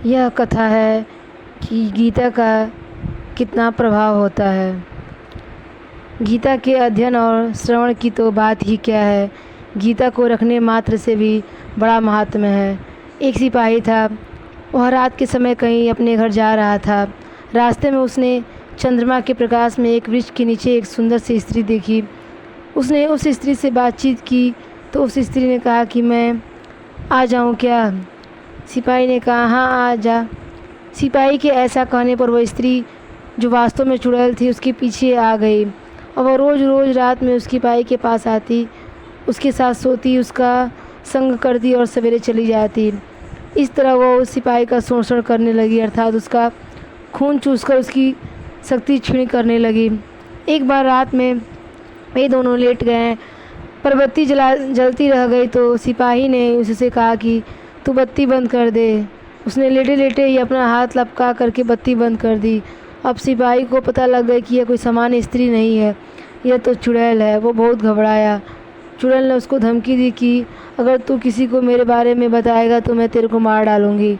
यह कथा है कि गीता का कितना प्रभाव होता है। गीता के अध्ययन और श्रवण की तो बात ही क्या है, गीता को रखने मात्र से भी बड़ा महात्म्य है। एक सिपाही था, वह रात के समय कहीं अपने घर जा रहा था। रास्ते में उसने चंद्रमा के प्रकाश में एक वृक्ष के नीचे एक सुंदर सी स्त्री देखी। उसने उस स्त्री से बातचीत की तो उस स्त्री ने कहा कि मैं आ जाऊं क्या? सिपाही ने कहा हाँ आ जा। सिपाही के ऐसा कहने पर वह स्त्री, जो वास्तव में चुड़ैल थी, उसके पीछे आ गई और वह रोज़ रोज़ रात में उसकी सिपाही के पास आती, उसके साथ सोती, उसका संग करती और सवेरे चली जाती। इस तरह वह उस सिपाही का शोषण करने लगी, अर्थात उसका खून चूसकर उसकी शक्ति क्षीण करने लगी। एक बार रात में वे दोनों लेट गए, पर बत्ती जलती रह गई तो सिपाही ने उससे कहा कि तू बत्ती बंद कर दे। उसने लेटे लेटे ही अपना हाथ लपका करके बत्ती बंद कर दी। अब सिपाही को पता लग गया कि यह कोई सामान्य स्त्री नहीं है, यह तो चुड़ैल है। वो बहुत घबराया। चुड़ैल ने उसको धमकी दी कि अगर तू किसी को मेरे बारे में बताएगा तो मैं तेरे को मार डालूँगी।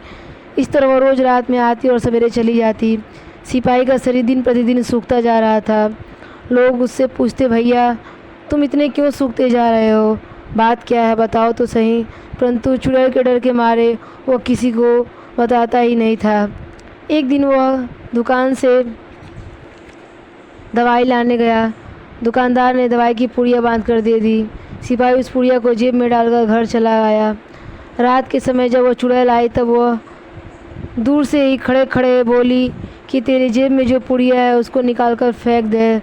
इस तरह वो रोज़ रात में आती और सवेरे चली जाती। सिपाही का शरीर दिन प्रतिदिन सूखता जा रहा था। लोग उससे पूछते, भैया तुम इतने क्यों सूखते जा रहे हो, बात क्या है, बताओ तो सही। परंतु चुड़ैल के डर के मारे वो किसी को बताता ही नहीं था। एक दिन वह दुकान से दवाई लाने गया। दुकानदार ने दवाई की पुड़िया बांध कर दे दी। सिपाही उस पुड़िया को जेब में डालकर घर चला आया। रात के समय जब वह चुड़ैल आई तब वह दूर से ही खड़े खड़े बोली कि तेरी जेब में जो पुड़िया है उसको निकाल कर फेंक दे।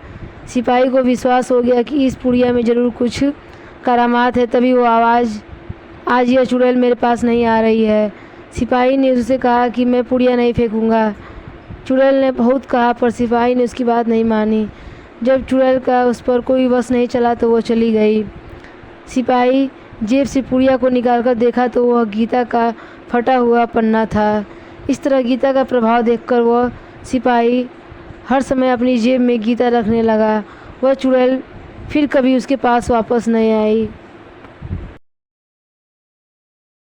सिपाही को विश्वास हो गया कि इस पुड़िया में ज़रूर कुछ करामात है, तभी वो आवाज़, आज यह चुड़ैल मेरे पास नहीं आ रही है। सिपाही ने उससे कहा कि मैं पुड़िया नहीं फेंकूँगा। चुड़ैल ने बहुत कहा पर सिपाही ने उसकी बात नहीं मानी। जब चुड़ैल का उस पर कोई वश नहीं चला तो वो चली गई। सिपाही जेब से पुड़िया को निकालकर देखा तो वह गीता का फटा हुआ पन्ना था। इस तरह गीता का प्रभाव देखकर वह सिपाही हर समय अपनी जेब में गीता रखने लगा। वह चुड़ैल फिर कभी उसके पास वापस नहीं आई।